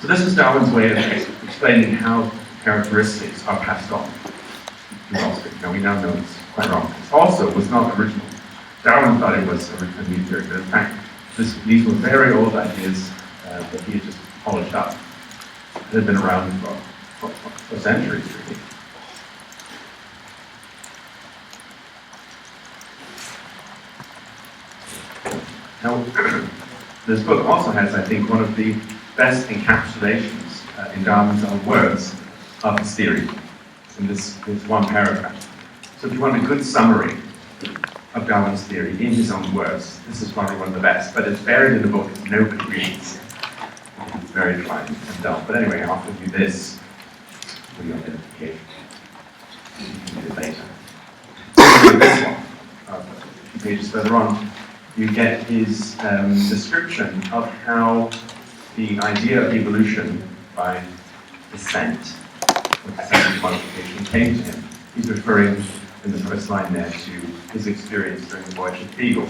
So this was Darwin's way of explaining how characteristics are passed on to offspring. Now we now know it's quite wrong. It also was not original. Darwin thought it was a new theory, but in fact, these were very old ideas that he had just polished up. They had been around for centuries, really. Now, this book also has, I think, one of the best encapsulations in Darwin's own words of his theory in this one paragraph. So if you want a good summary of Darwin's theory in his own words, this is probably one of the best, but it's buried in a book that nobody reads. It's very dry and dull. But anyway, I'll give you this for your identification. You can read it later. This one, a few pages further on, you get his description of how the idea of evolution by descent, or descent modification, came to him. He's referring in the first line there to his experience during the voyage of Beagle,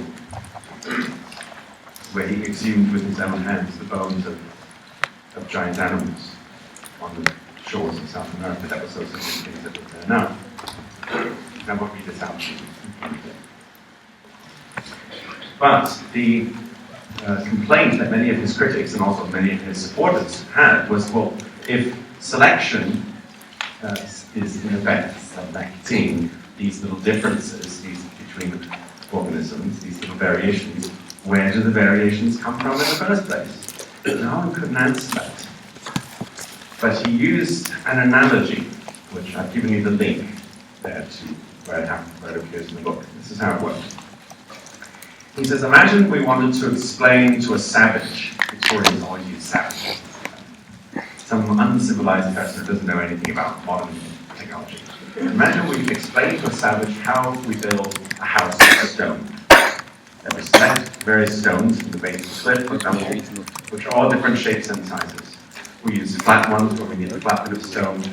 where he exhumed with his own hands the bones of giant animals on the shores of South America. That was those things that were there now. Now we'll read this out to you. But the complaint that many of his critics and also many of his supporters had was, well, if selection is in effect selecting these little differences between organisms, these little variations, where do the variations come from in the first place? No one couldn't answer that. But he used an analogy, which I've given you the link there to where it appears in the book. This is how it works. He says, imagine we wanted to explain to a savage, Victorians always use savage, some uncivilized person who doesn't know anything about modern technology. Imagine we explain to a savage how we build a house of stone. Then we select various stones from the base of the cliff, for example, which are all different shapes and sizes. We use flat ones where we need a flat bit of stone.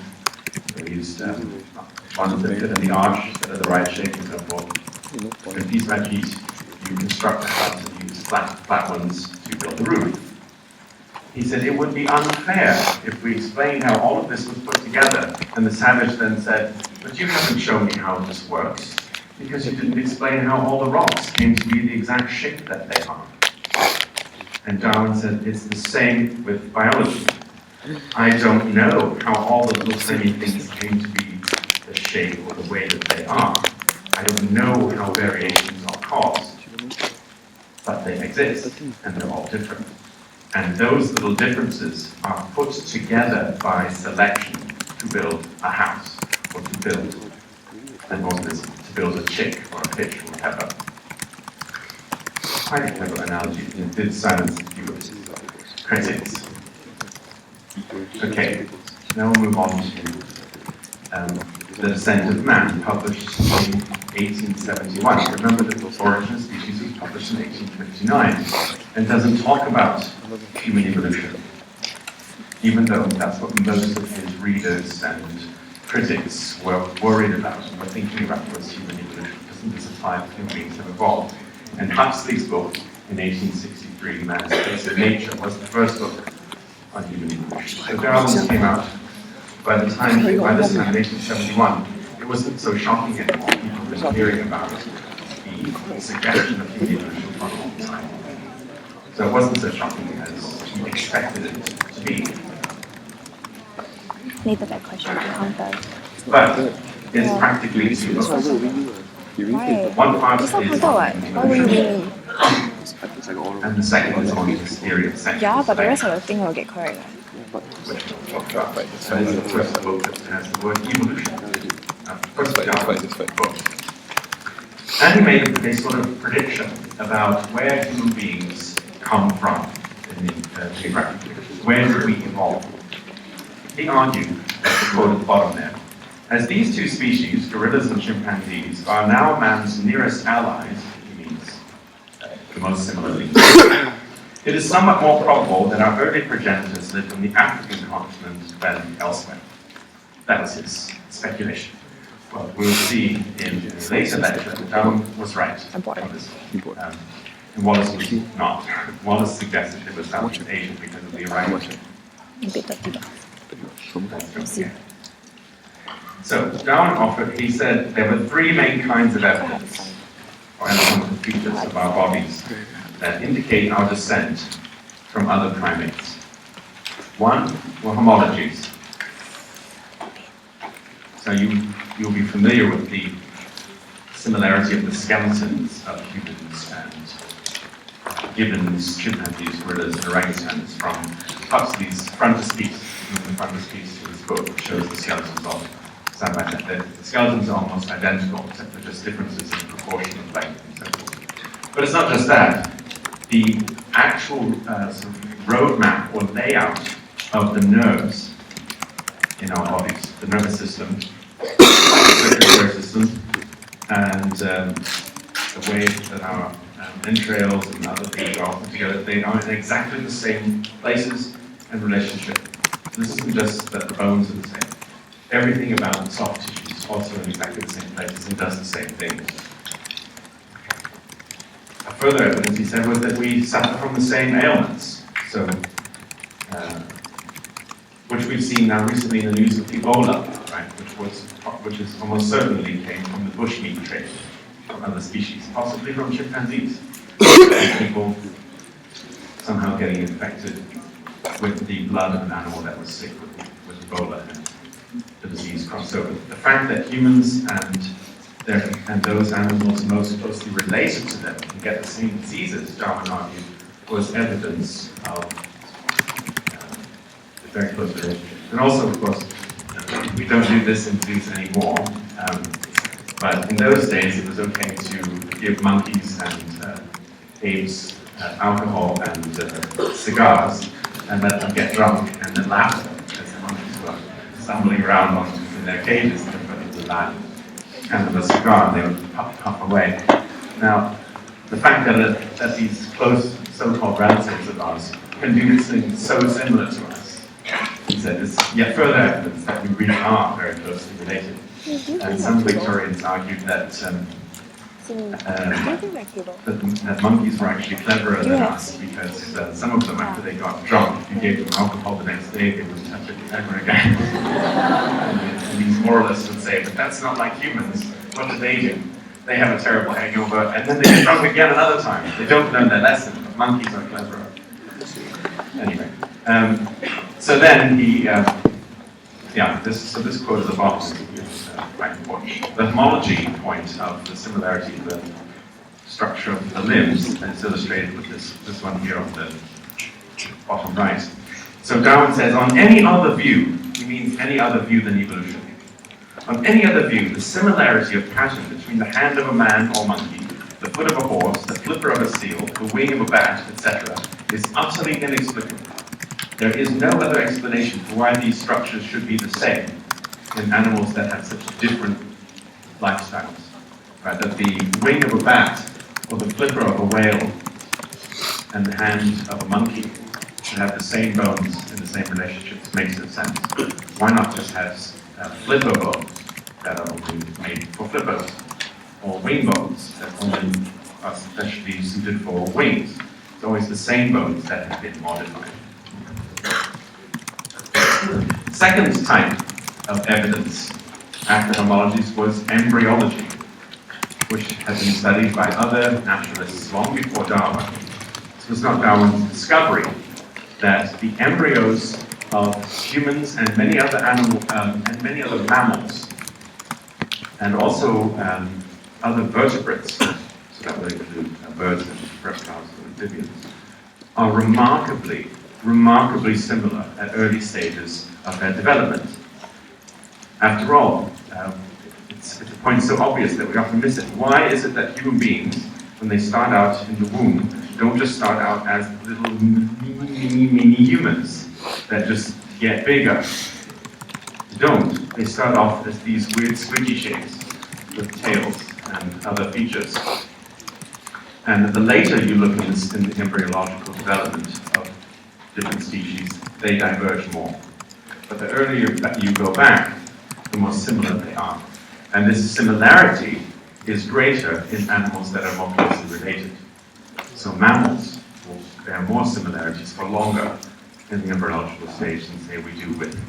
We used ones that fit in the arch, that are the right shape and so forth. And piece by piece, you construct the house and use flat ones to build the roof. He said it would be unfair if we explained how all of this was put together, and the savage then said, but you haven't shown me how this works, because you didn't explain how all the rocks came to be the exact shape that they are. And Darwin said it's the same with biology. I don't know how all the little tiny things came to be the shape or the way that they are. I don't know how variations are caused, but they exist, and they're all different. And those little differences are put together by selection to build a house, or to build an organism, to build a chick or a fish or whatever. Quite a clever analogy. It did silence a few of his critics. Okay, now we'll move on to The Descent of Man, published in 1871. Remember that Origin of Species was published in 1829 and doesn't talk about human evolution, even though that's what most of his readers and critics were worried about and were thinking about was human evolution. Doesn't this apply to human beings have evolved? And Huxley's book in 1863, Man's Basic Nature, was the first book on human evolution. So Darwin came out by this time, in 1871, it wasn't so shocking anymore. People were hearing about the suggestion of human evolution for a long time. So it wasn't so shocking as he expected it to be. Later that question But it's practically two books. Right. One part It's is not counted what? What do you mean? and the second is on his theory of sex. Yeah, but the rest of the thing will get correct. Which we'll talk about. So this is the first book that has the word evolution. First book. And he made a sort of prediction about where human beings come from geographically. Where did we evolve? He argued, as the quote at the bottom there, as these two species, gorillas and chimpanzees, are now man's nearest allies, he means the most similar links, it is somewhat more probable that our early progenitors lived on the African continent than elsewhere. That was his speculation. Well, we'll see in a later lecture that Darwin was right on this. And Wallace was not. Wallace suggested it was Southeast Asia because of the arrival So Darwin he said there were three main kinds of evidence for anatomical features of our bodies that indicate our descent from other primates. One were homologies. So you'll be familiar with the similarity of the skeletons of humans and gibbons, chimpanzees, gorillas, and orangutans from parts of these frontispiece. The frontispiece in this book shows the skeletons all side by side. The skeletons are almost identical, except for just differences in proportion of length and so forth. But it's not just that. The actual sort of roadmap or layout of the nerves in our bodies, the nervous system, circulatory system, and the way that our entrails and other things are put together, they are in exactly the same places and relationship. So this isn't just that the bones are the same. Everything about the soft tissue is also in exactly the same places and does the same things. A further evidence, he said, was that we suffer from the same ailments. So, which we've seen now recently in the news with Ebola, right? Which is almost certainly came from the bushmeat trade, from other species, possibly from chimpanzees. People somehow getting infected with the blood of an animal that was sick with Ebola, and the disease crossed over. The fact that humans and those animals most closely related to them can get the same diseases, Darwin argued, was evidence of a very close relationship. And also, of course, we don't do this in zoos anymore, but in those days it was okay to give monkeys and apes alcohol and cigars and let them get drunk and then laugh at them as the monkeys were stumbling around in their cages in front of the land. Hand them a cigar and they would puff away. Now, the fact that these close so-called relatives of ours can do things so similar to us, he said, is yet further evidence that we really are very closely related. And some Victorians argued that that monkeys were actually cleverer than us because some of them, after they got drunk, if you gave them alcohol the next day, they wouldn't touch it ever again. and these moralists would say, but that's not like humans. What do? They have a terrible hangover, and then they get drunk again another time. They don't learn their lesson, but monkeys are cleverer. Anyway, so then he, this quote at the bottom is quite important. The homology point of the similarity of the structure of the limbs is illustrated with this one here on the bottom right. So Darwin says, on any other view, he means any other view than evolution. On any other view, the similarity of pattern between the hand of a man or monkey, the foot of a horse, the flipper of a seal, the wing of a bat, etc., is utterly inexplicable. There is no other explanation for why these structures should be the same in animals that have such different lifestyles. Right? That the wing of a bat, or the flipper of a whale, and the hand of a monkey should have the same bones in the same relationships makes no sense. Why not just have flipper bones that are only made for flippers, or wing bones that only are especially suited for wings? It's always the same bones that have been modified. Second type of evidence after homologies was embryology, which has been studied by other naturalists long before Darwin. This was not Darwin's discovery that the embryos of humans and many other mammals, and also other vertebrates, so that would include birds and reptiles and amphibians, are remarkably similar at early stages of their development. After all, it's a point so obvious that we often miss it. Why is it that human beings, when they start out in the womb, don't just start out as little mini humans that just get bigger? They don't. They start off as these weird squidgy shapes with tails and other features. And the later you look in the embryological development of different species, they diverge more. But the earlier that you go back, the more similar they are. And this similarity is greater in animals that are more closely related. So mammals will bear more similarities for longer in the embryological stage than, say, we do with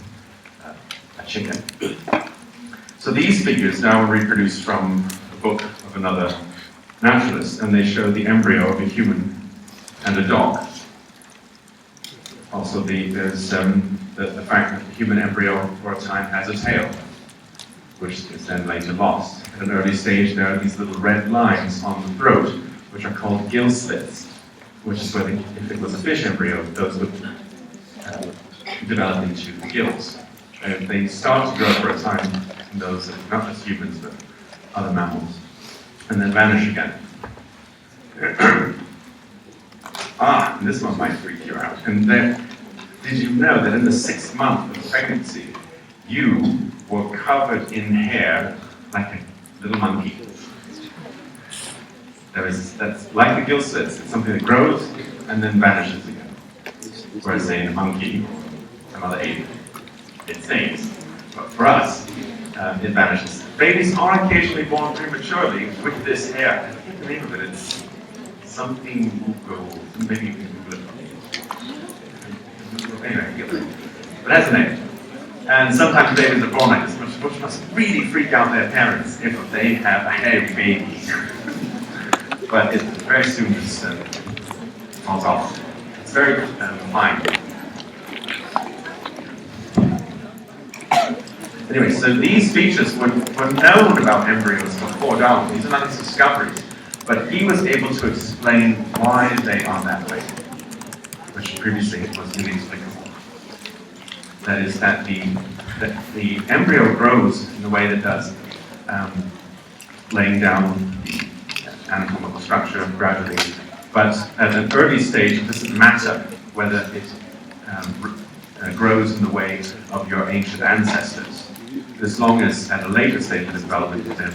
a chicken. So these figures now are reproduced from a book of another naturalist, and they show the embryo of a human and a dog. Also, there's the fact that the human embryo for a time has a tail, which is then later lost. At an early stage, there are these little red lines on the throat, which are called gill slits, which is where, if it was a fish embryo, those would develop into the gills. And they start to grow for a time in those, not just humans, but other mammals, and then vanish again. And this one might freak you out. And then, did you know that in the 6th month of pregnancy, you were covered in hair like a little monkey? That's like the gill slits. It's something that grows and then vanishes again. Whereas, say, in a monkey, some other ape, it stays. But for us, it vanishes. Babies are occasionally born prematurely with this hair. I can't believe of it. It's something gold. Maybe you can Google it. Anyway, but that's a name. And sometimes babies are born like this, which must really freak out their parents if they have a hairy baby. But it very soon just falls off. It's very fine. Anyway, so these features were known about embryos before Darwin. These are not his discoveries. But he was able to explain why they are that way, which previously was inexplicable. That is, that the embryo grows in the way that it does, laying down the anatomical structure gradually. But at an early stage, it doesn't matter whether it grows in the way of your ancient ancestors, as long as at a later stage of development it then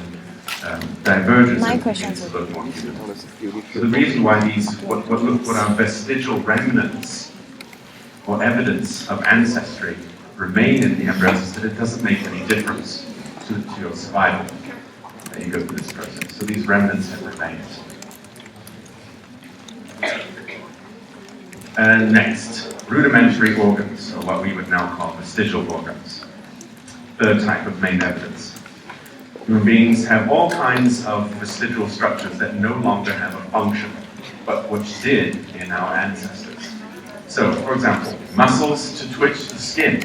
diverges and begins to look more human. So the reason why what are vestigial remnants or evidence of ancestry remain in the embryos is that it doesn't make any difference to your survival that you go through this process. So these remnants have remained. And next, rudimentary organs, or what we would now call vestigial organs. Third type of main evidence. Human beings have all kinds of vestigial structures that no longer have a function, but which did in our ancestors. So, for example, muscles to twitch the skin.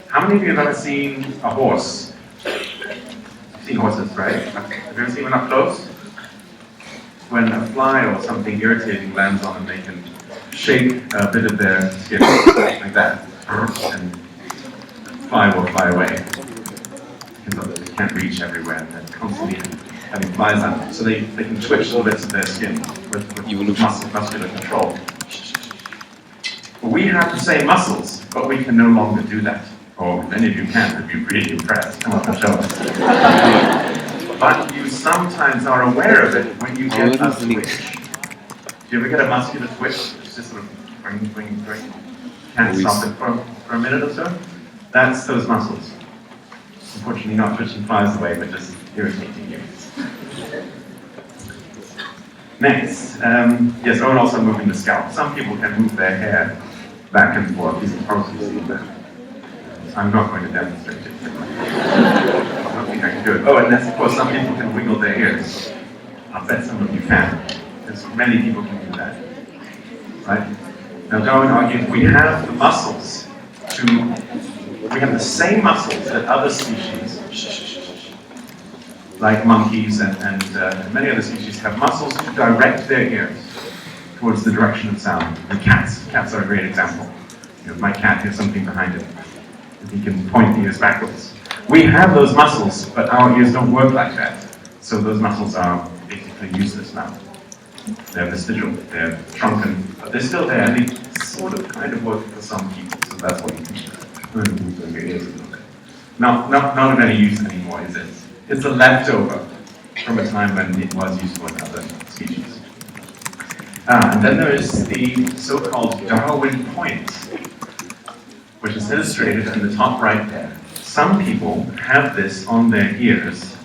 How many of you have ever seen a horse? You've seen horses, right? Have you ever seen one up close? When a fly or something irritating lands on them, they can shake a bit of their skin like that, and the fly will fly away. Because they can't reach everywhere, and they're constantly having flies on them. So they can twitch little bits of their skin with muscular control. Well, we have the same muscles, but we can no longer do that. Or if any of you can, I'd be really impressed. Come on, show us. But you sometimes are aware of it when you get a twitch. Do you ever get a muscular twitch? It's just sort of bring. Can't stop it for a minute or so? That's those muscles. Unfortunately, not twitching flies away, but just irritating you. Next, yes, and also moving the scalp. Some people can move their hair back and forth. You can probably see that. I'm not going to demonstrate it. I don't think I can do it. Oh, and that's, of course, some people can wiggle their ears. I'll bet some of you can, because many people can do that. Right? Now, Darwin argued we have the muscles we have the same muscles that other species, like monkeys and many other species, have muscles to direct their ears towards the direction of sound. And cats are a great example. You know, my cat hears something behind him, and he can point the ears backwards. We have those muscles, but our ears don't work like that. So those muscles are basically useless now. They're vestigial, they're shrunken, but they're still there, and they sort of kind of work for some people. So that's what you can do. Not of any use anymore, is it? It's a leftover from a time when it was useful in other species. And then there is the so-called Darwin point, which is illustrated in the top right there. Some people have this on their ears.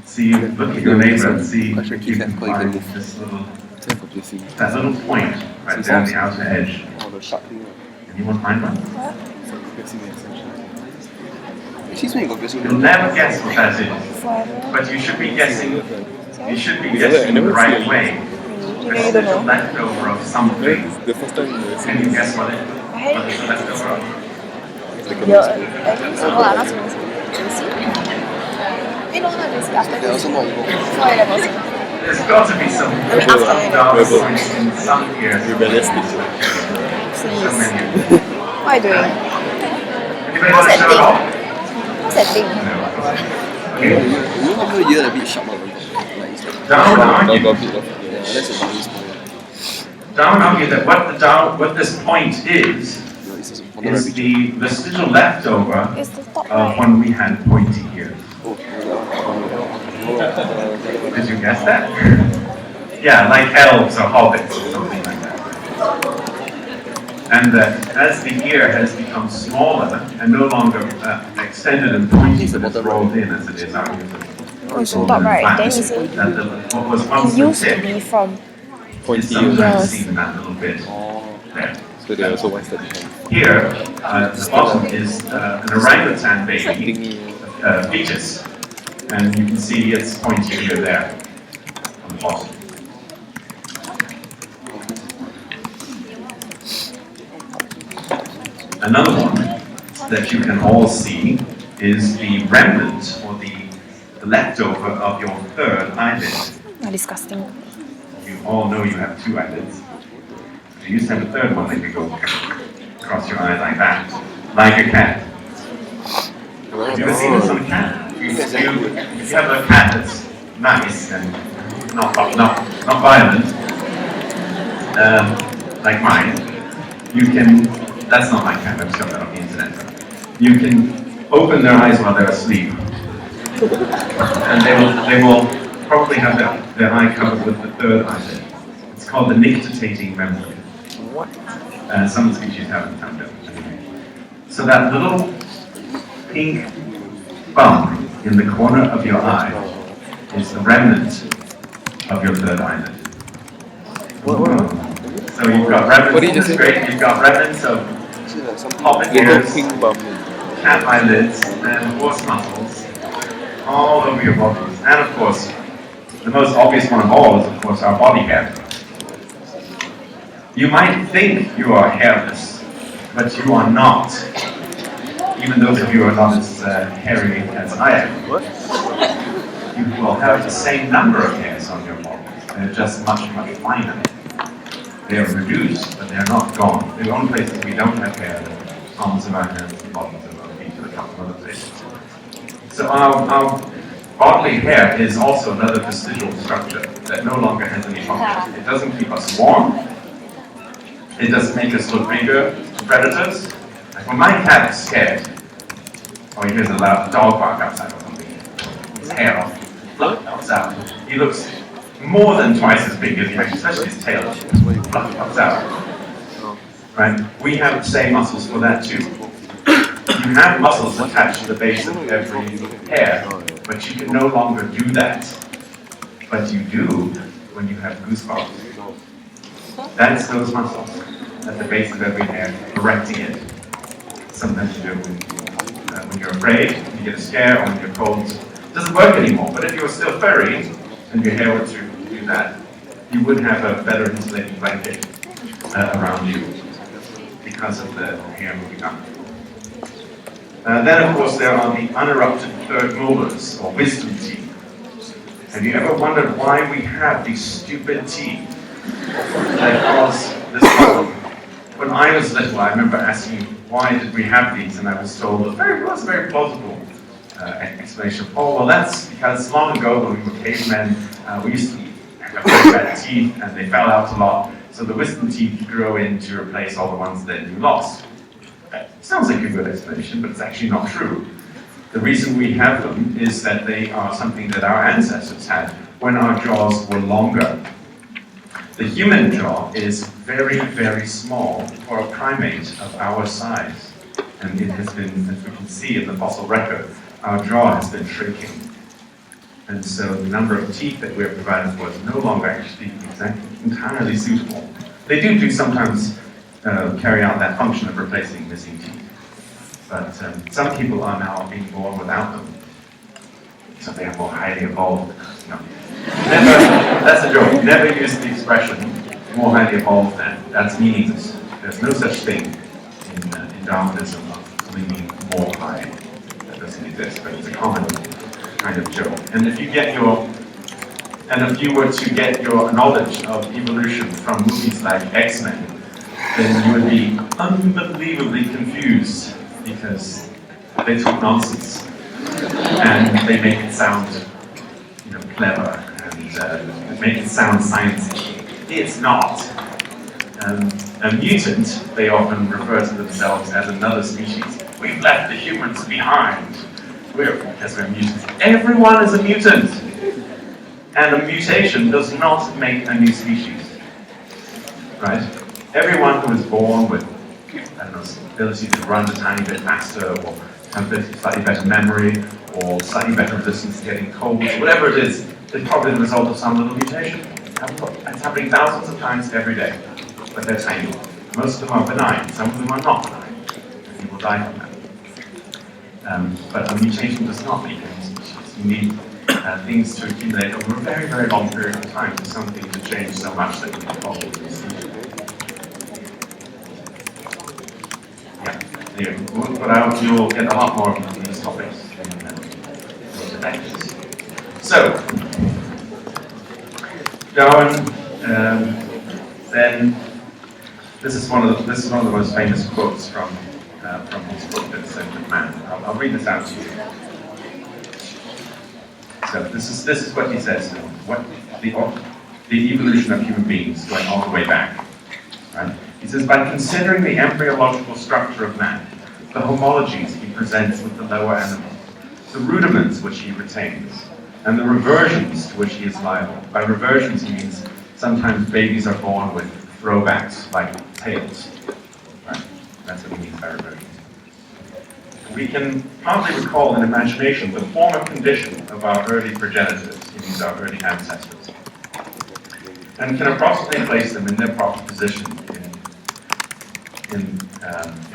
See, look at your neighbor and see if you can find this that little point right there on the outer edge. Anyone find one? You'll never guess what that is, Forever. but you should be guessing. You Sorry? should be guessing the right way. You It's don't a know. leftover of something. The first time Can you guess what I had it's a leftover of? your, I think so lah, not supposed to. JC? No, not JC, after JC. Before A levels. There's got to be some dark points in some years. rebellious teacher. So Please. many. What are you doing? Anybody want to show it off? What's that thing? No. Okay. Darwin argued that what this point is the vestigial leftover It's the top of right. when we had pointy ears. Did you guess that? Yeah, like elves or hobbits or something like that. And that as the ear has become smaller and no longer extended and pointy, but it's rolled in as it is out here. Oh, it's on top right. Then you say What was once it the used to tip be from. is Pointy sometimes Yes. seen that little bit there. So they also want study. Here, the bottom is an orangutan baby Thingy. fetus, and you can see it's pointy here there on the bottom. Another one that you can all see is the remnant or the leftover of your third eyelid. Oh, disgusting. You all know you have two eyelids. You used to have a third one that could go across your eyes like that, like a cat. Have you ever seen this on a cat? If you have a cat that's nice and not violent, like mine, you can. That's not my cat. I've shown that on the internet. You can open their eyes while they're asleep, and they will probably have their eye covered with the third eyelid. It's called the nictitating membrane. Some species haven't found it. So that little pink bump in the corner of your eye is the remnant of your third eyelid. So you've got remnants. What did you say? Great. You've got remnants of hobbit Little ears, pink bum. cat eyelids, and horse muscles all over your bodies. And of course, the most obvious one of all is, of course, our body hair. You might think you are hairless, but you are not. Even those of you who are not as hairy as I am. You will have the same number of hairs on your body. They're just much, much finer. They are reduced, but they are not gone. The only places we don't have hair are the palms of our hands, the bottoms of our feet, and a couple of other places. So our bodily hair is also another vestigial structure that no longer has any function. It doesn't keep us warm. It doesn't make us look bigger to predators. Like when my cat is scared, or he hears a loud dog bark outside or something, his hair fluffs out. He looks more than twice as big as he actually, especially his tail fluffs out. Right? We have the same muscles for that too. You have muscles attached to the base of every hair, but you can no longer do that. But you do when you have goosebumps. That's those muscles at the base of every hair, erecting it. Sometimes you do it when you're afraid, when you get a scare, or when you're cold. It doesn't work anymore, but if you were still furry, and your hair were to do that, you would have a better insulating blanket around you because of the hair moving up. Then, of course, there are the unerupted third molars, or wisdom teeth. Have you ever wondered why we have these stupid teeth that cause this problem? When I was little, I remember asking, why did we have these? And I was told, it was a very plausible explanation. Oh, well, that's because long ago, when we were cavemen, we used to have very bad teeth, and they fell out a lot. So the wisdom teeth grow in to replace all the ones that you lost. Sounds like a good explanation, but it's actually not true. The reason we have them is that they are something that our ancestors had when our jaws were longer. The human jaw is very, very small for a primate of our size. And it has been, as we can see in the fossil record, our jaw has been shrinking. And so the number of teeth that we're provided for is no longer actually entirely suitable. They do sometimes carry out that function of replacing missing teeth. But some people are now being born without them. So they are more highly evolved. No. Never, that's a joke. Never use the expression more highly evolved than. That's meaningless. There's no such thing in Darwinism of meaning more high. That doesn't exist, but it's a common kind of joke. And if you were to get your knowledge of evolution from movies like X-Men, then you would be unbelievably confused because they talk nonsense and they make it sound, clever and make it sound sciencey. It's not. A mutant, they often refer to themselves as another species. We've left the humans behind. Because we're mutants. Everyone is a mutant. And a mutation does not make a new species. Right? Everyone who is born with, ability to run a tiny bit faster, or have a slightly better memory, or slightly better resistance to getting colds, whatever it is probably the result of some little mutation. It's happening thousands of times every day, but they're tiny. Most of them are benign, some of them are not benign, and people die from them. But a mutation does not make any species. You need things to accumulate over a very, very long period of time for something to change so much that you can evolve into a species. Yeah, you'll get a lot more of these topics in the lectures. So, Darwin, then this is one of the most famous quotes from his book, The Descent of Man. I'll read this out to you. So this is what he says. What the evolution of human beings going all the way back. Right? He says, by considering the embryological structure of man, the homologies he presents with the lower animals, the rudiments which he retains, and the reversions to which he is liable. By reversions he means sometimes babies are born with throwbacks like tails. Right? That's what he means by reversions. We can partly recall in imagination the former condition of our early progenitors, he means our early ancestors, and can approximately place them in their proper position in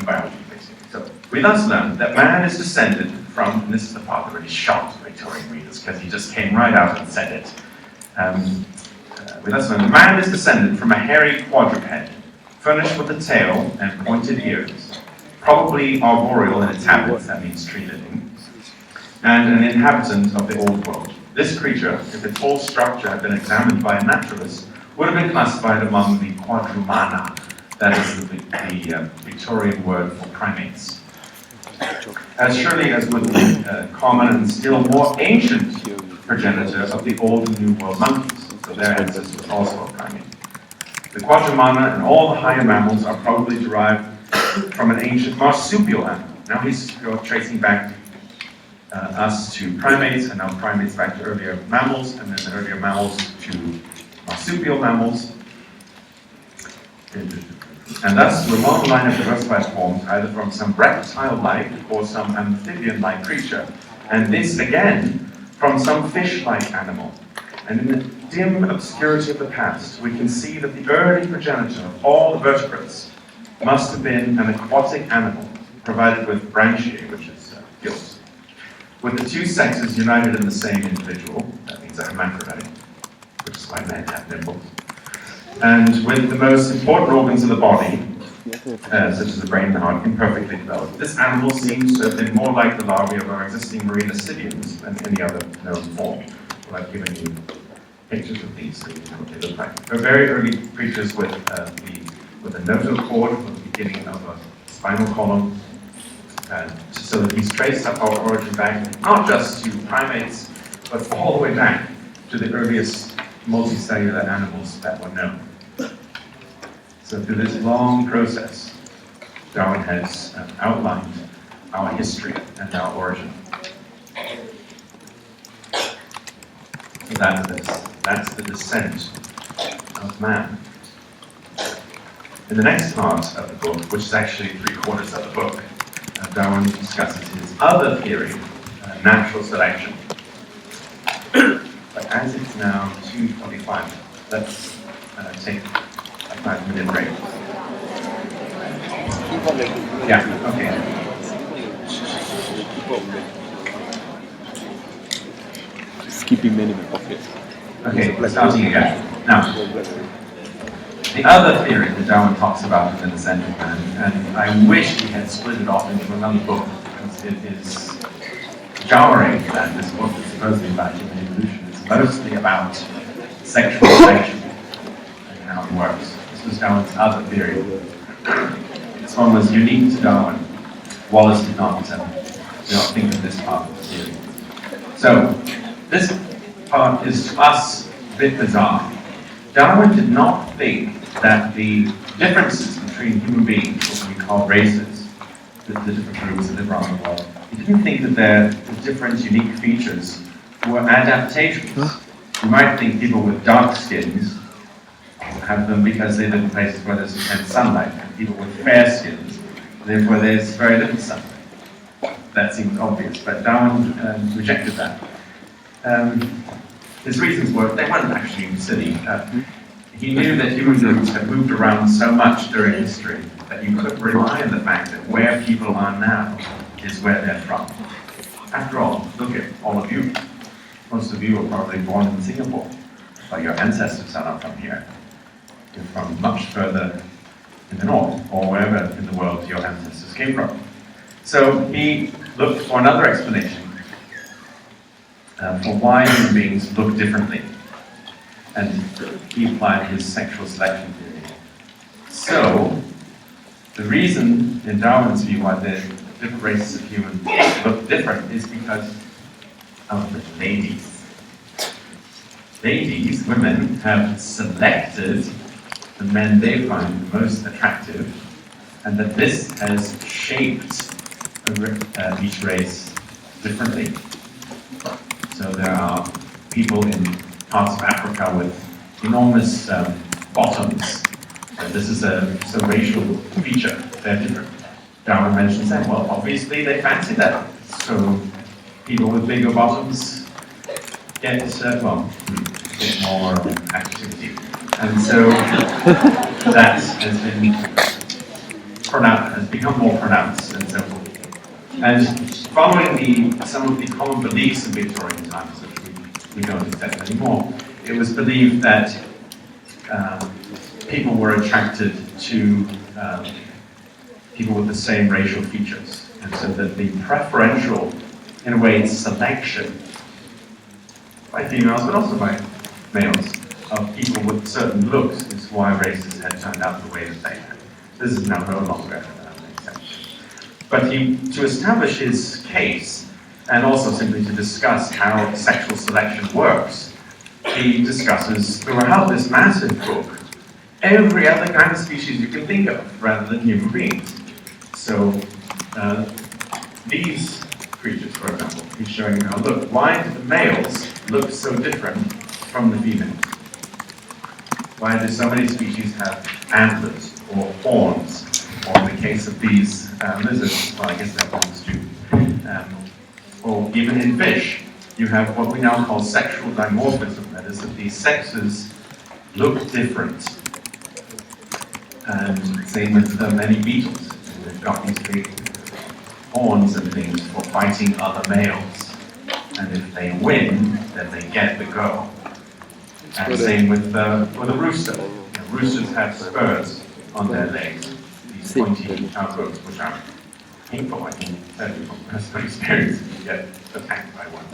biology, basically. So we thus learn that man is descended from, and this is the part that really shocked Victorian readers, because he just came right out and said it. We thus learn that man is descended from a hairy quadruped, furnished with a tail and pointed ears, probably arboreal in its habits, that means tree-living, and an inhabitant of the old world. This creature, if its whole structure had been examined by a naturalist, would have been classified among the quadrumana, that is the Victorian word for primates. As surely as would be common and still more ancient progenitor of the old and new world monkeys, so their ancestors was also a primate. The quadrumana and all the higher mammals are probably derived from an ancient marsupial animal. Now he's tracing back us to primates, and now primates back to earlier mammals, and then the earlier mammals to marsupial mammals. And thus, to a long line of diversified forms, either from some reptile-like or some amphibian-like creature, and this, again, from some fish-like animal. And in the dim obscurity of the past, we can see that the early progenitor of all the vertebrates must have been an aquatic animal, provided with branchiae, which is gills, with the two sexes united in the same individual, that means a hermaphrodite, which is why men have nipples, and with the most important organs of the body, such as the brain and the heart, imperfectly developed. This animal seems to have been more like the larvae of our existing marine ascidians than any other known form. Well, I've given you pictures of these so you know what they look like. They're very early creatures with a notochord from the beginning of a spinal column, so that he's traced up our origin back, not just to primates, but all the way back to the earliest multicellular animals that were known. So through this long process, Darwin has outlined our history and our origin. So that's the descent of man. In the next part of the book, which is actually 3/4 of the book, Darwin discusses his other theory, natural selection. But as it's now 2:45, let's take a 5-minute break. Yeah, okay. Just keeping men in my pocket. Okay, starting again. Now, the other theory that Darwin talks about in The Descent of Man, and I wish he had split it off into another book, because it is jarring that this book is supposedly about human evolution. It's mostly about sexual selection and how it works. This was Darwin's other theory. This one was unique to Darwin. Wallace did not think of this part of the theory. So, this part is to us a bit bizarre. Darwin did not think that the differences between human beings, what we call races, the different groups that live around the world, he didn't think that their different unique features were adaptations. You might think people with dark skins have them because they live in places where there's intense sunlight, and people with fair skins live where there's very little sunlight. That seems obvious, but Darwin rejected that. His reasons were, they weren't actually silly. He knew that human groups had moved around so much during history that you couldn't rely on the fact that where people are now is where they're from. After all, look at all of you. Most of you are probably born in Singapore, but your ancestors are not from here. You're from much further in the north, or wherever in the world your ancestors came from. So he looked for another explanation for why human beings look differently. And he applied his sexual selection theory. So, the reason, in Darwin's view, why the different races of humans look different is because of the ladies. Ladies, women, have selected the men they find most attractive, and that this has shaped each race differently. So there are people in parts of Africa with enormous bottoms. And this is a racial feature. They're different. Darwin mentions that. Well, obviously they fancy that. So people with bigger bottoms get more activity. And so that has become more pronounced and so forth. And following some of the common beliefs in Victorian times, which we don't accept anymore, it was believed that people were attracted to people with the same racial features. And so that the preferential, in a way, selection by females, but also by males, of people with certain looks is why races had turned out the way that they had. This is now no longer accepted. But to establish his case, and also simply to discuss how sexual selection works, he discusses throughout this massive book every other kind of species you can think of, rather than human beings. So these creatures, for example, he's showing now, look, why do the males look so different from the females? Why do so many species have antlers or horns? Or in the case of these lizards, well, I guess they're horns too. Or even in fish, you have what we now call sexual dimorphism. That is, that these sexes look different. And same with many beetles. They've got these big horns and things for fighting other males. And if they win, then they get the go. And same with a rooster. Roosters have spurs on their legs. These pointy outgrowths, which are painful, I can tell you from personal experience if you get attacked by one.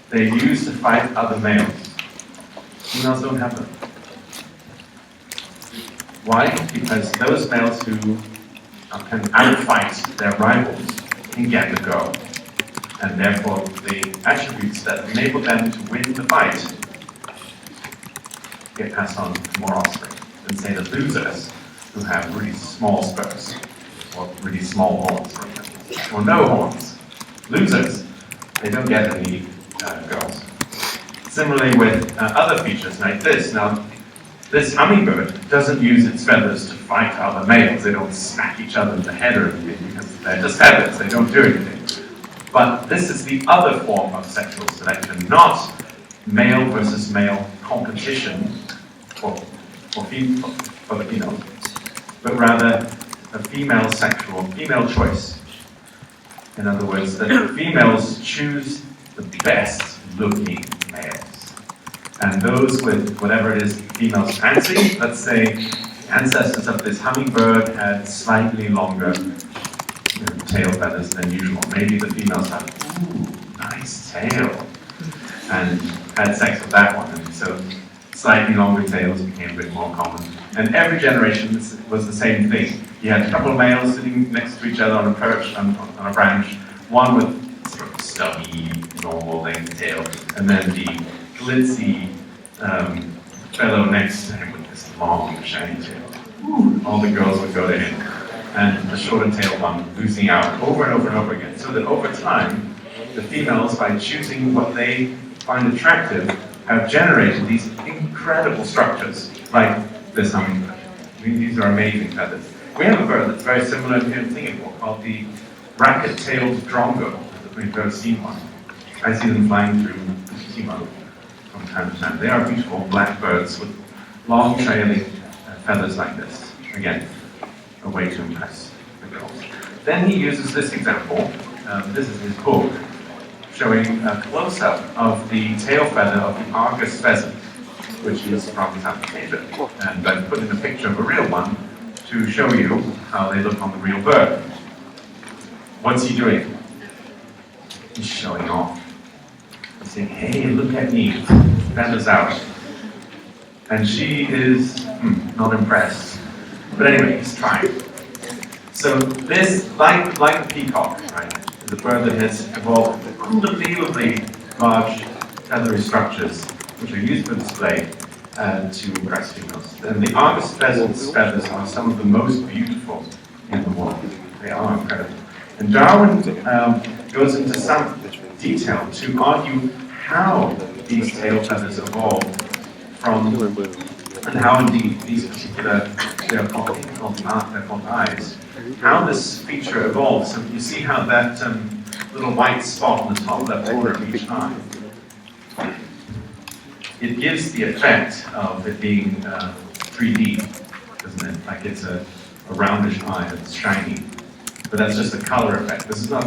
They're used to fight other males. Females don't have them. Why? Because those males who can outfight their rivals can get the go. And therefore, the attributes that enable them to win the fight get passed on to more offspring than, say, the losers who have really small spurs or really small horns, for example, or no horns. Losers, they don't get any girls. Similarly with other features like this. Now, this hummingbird doesn't use its feathers to fight other males. They don't smack each other in the head or anything because they're just feathers. They don't do anything. But this is the other form of sexual selection, not male versus male competition for the females, but rather a female choice. In other words, that females choose the best looking males. And those with whatever it is females fancy, let's say ancestors of this hummingbird had slightly longer tail feathers than usual. Maybe the females had, ooh, nice tail, and had sex with that one. And so slightly longer tails became a bit more common. And every generation was the same thing. You had a couple of males sitting next to each other on a perch, on a branch, one with sort of stubby, normal length tail, and then the glitzy fellow next to him with this long, shiny tail. Ooh, all the girls would go to him. And the shorter tailed one losing out over and over and over again. So that over time, the females, by choosing what they find attractive, have generated these incredible structures, like this hummingbird. I mean, these are amazing feathers. We have a bird that's very similar to Singapore called the racket-tailed drongo. We've never seen one. I see them flying through Timo from time to time. They are beautiful black birds with long trailing feathers like this. Again, a way to impress the girls. Then he uses this example. This is his book, showing a close-up of the tail feather of the Argus pheasant, which is from South Asia. And I've put in a picture of a real one to show you how they look on the real bird. What's he doing? He's showing off. He's saying, hey, look at me, feathers out. And she is not impressed. But anyway, he's trying. So this, like the peacock, right, is a bird that has evolved unbelievably large feathery structures, which are used for display to impress females. And the Argus pheasant's feathers are some of the most beautiful in the world. They are incredible. And Darwin goes into some detail to argue how these tail feathers evolved from, and how indeed these particular, they're called eyes, how this feature evolved. So you see how that little white spot on the top left corner of each eye, it gives the effect of it being 3D, doesn't it? Like it's a roundish eye that's shiny. But that's just a color effect. This is not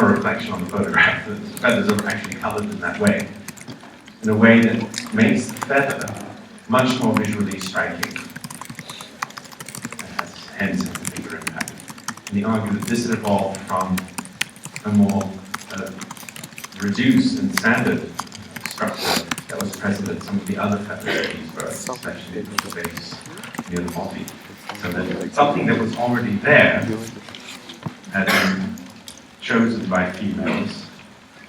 a reflection on the photograph. The feathers are actually colored in that way. In a way that makes the feather much more visually striking. Hence, has a bigger impact. And they argue that this evolved from a more reduced and standard structure that was present in some of the other feathers of these birds, especially at the base near the body. So that something that was already there had been chosen by females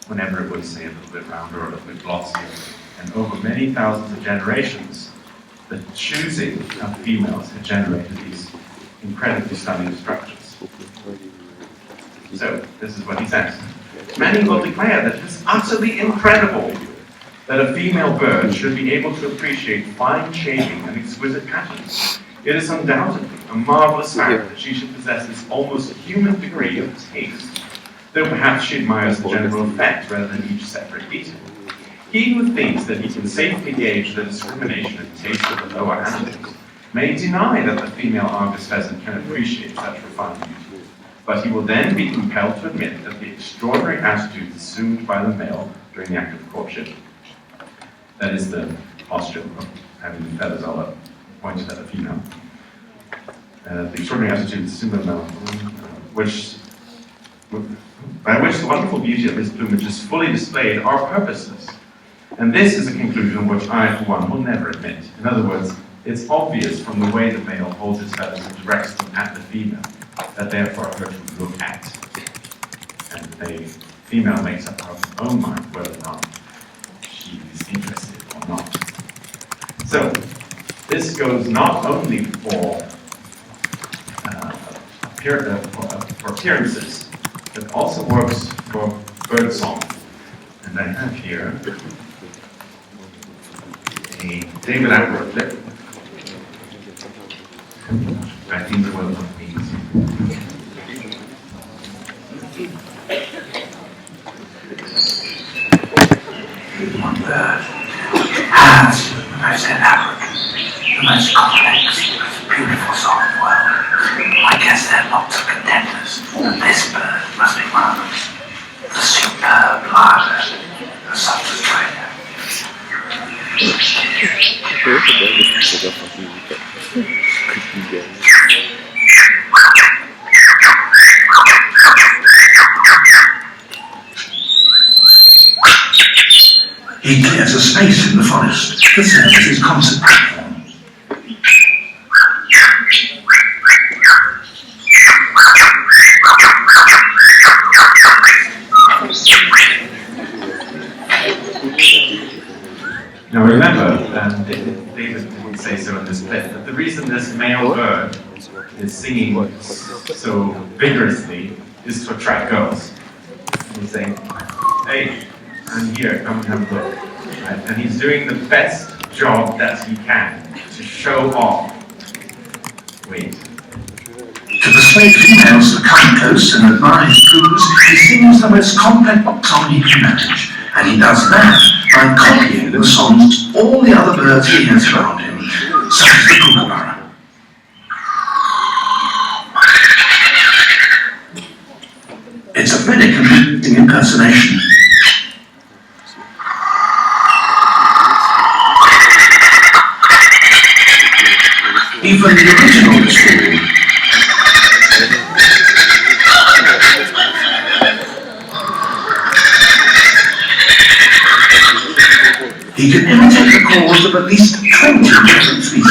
whenever it was, say, a little bit rounder or a little bit glossier. And over many thousands of generations, the choosing of females had generated these incredibly stunning structures. So, this is what he says. Many will declare that it is utterly incredible that a female bird should be able to appreciate fine shading and exquisite patterns. It is undoubtedly a marvelous fact that she should possess this almost human degree of taste, though perhaps she admires the general effect rather than each separate detail. He who thinks that he can safely gauge the discrimination and taste of the lower animals may deny that the female Argus pheasant can appreciate such refined beauty, but he will then be compelled to admit that the extraordinary attitude assumed by the male during the act of courtship, that is the posture of having the feathers all up, pointed at the female, the extraordinary attitude assumed by the male, by which the wonderful beauty of his plumage is fully displayed, are purposeless. And this is a conclusion which I, for one, will never admit. In other words, it's obvious from the way the male holds his feathers and directs them at the female that therefore are to look at. And the female makes up her own mind whether or not she is interested or not. So, this goes not only for appearances, but also works for birdsong. And I have here a David Attenborough clip. I think the word what means. One bird has, as I said, the most complex, beautiful song in the world. I guess there are lots of contenders, and this bird must be one of them. The superb larder of South Australia. He clears a space in the forest that serves as his concert platform. Now remember, David didn't say so in this clip, but the reason this male bird is singing so vigorously is to attract girls. He's saying, hey, I'm here, come and have a look. Right? And he's doing the best job that he can to show off. Wait. To persuade females to come close and admire his proofs, he sings the most complex song he can manage. And he does that by copying the songs of all the other birds he has around him, such as the kookaburra. It's a pretty convincing impersonation. Even the original is cool. He can imitate the calls of at least 20 different species.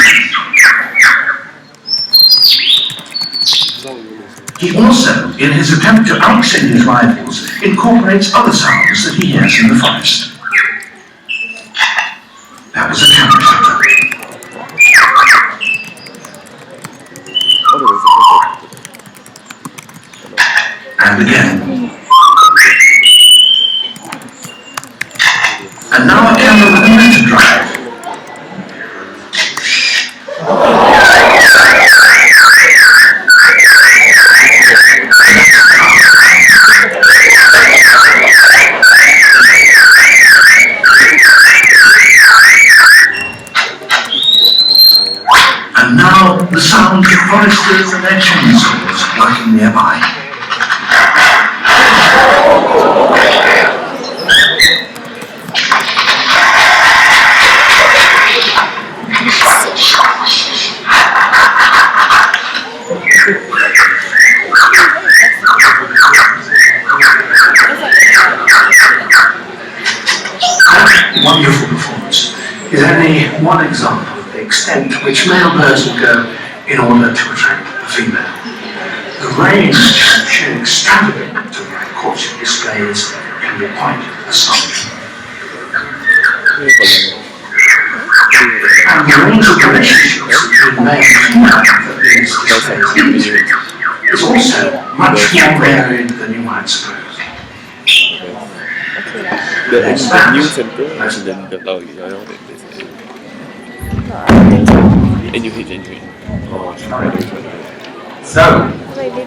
He also, in his attempt to outsing his rivals, incorporates other sounds that he hears in the forest. That was a camera shutter. And again. And now a camera with a meta drive. And now the sound of foresters and their chainsaws working nearby. Wonderful performance is only one example of the extent to which male birds will go in order to attract a female. The range of sheer extravagant of courtship displays can be quite astonishing. And the range of relationships between male and female that these displays demonstrate is also much more varied than you might suppose. The new center and then the NUH. So,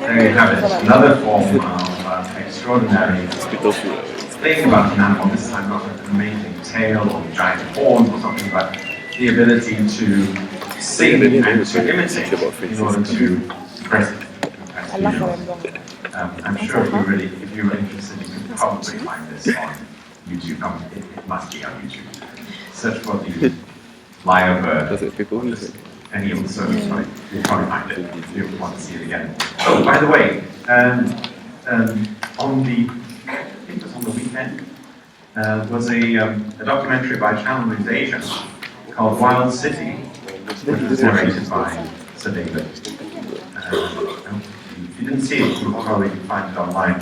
there you have it. Another form of extraordinary thing about an animal. This time not an amazing tail or giant horns or something, but the ability to sing and to imitate in order to express I'm sure if you were interested, you could probably find this on YouTube. It must be on YouTube. Search for the lyrebird. Any of the servers, right? You'll probably find it if you want to see it again. Oh, by the way, I think it was on the weekend, was a documentary by Channel News Asia called Wild City, which was narrated by Sir David. If you didn't see it, you probably can find it online.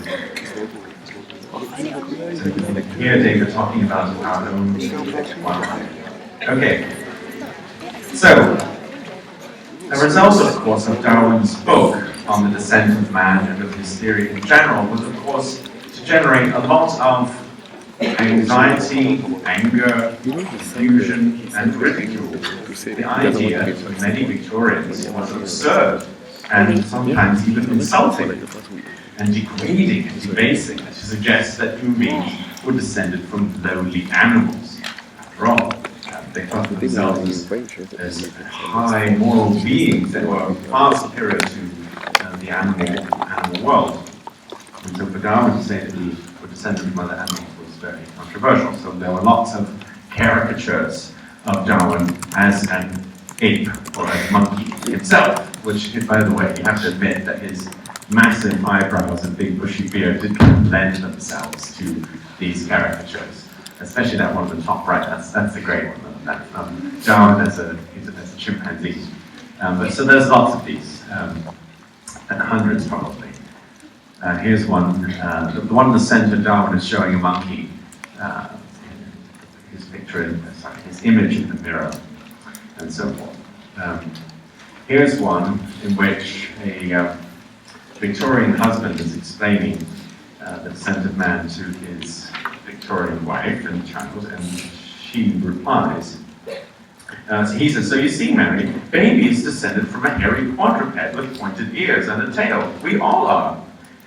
So you can hear David talking about our own wildlife. Okay, so the result, of course, of Darwin's book on the descent of man and of his theory in general was, of course, to generate a lot of anxiety, anger, confusion, and ridicule. The idea for many Victorians was absurd and sometimes even insulting and degrading and debasing to suggest that human beings were descended from lowly animals. After all, they thought of themselves as high moral beings that were far superior to the the animal world. And so for Darwin to say that we were descended from other animals was very controversial. So there were lots of caricatures of Darwin as an ape or a monkey himself, which, by the way, you have to admit that his massive eyebrows and big bushy beard did kind of lend themselves to these caricatures, especially that one on the top right. That's a great one. That, Darwin as a chimpanzee. So there's lots of these, and hundreds probably. Here's one. The one in the center, Darwin is showing a monkey. His picture, his image in the mirror, and so forth. Here's one in which a Victorian husband is explaining the descent of man to his Victorian wife and child, and she replies. So he says, "So you see, Mary, baby is descended from a hairy quadruped with pointed ears and a tail. We all are."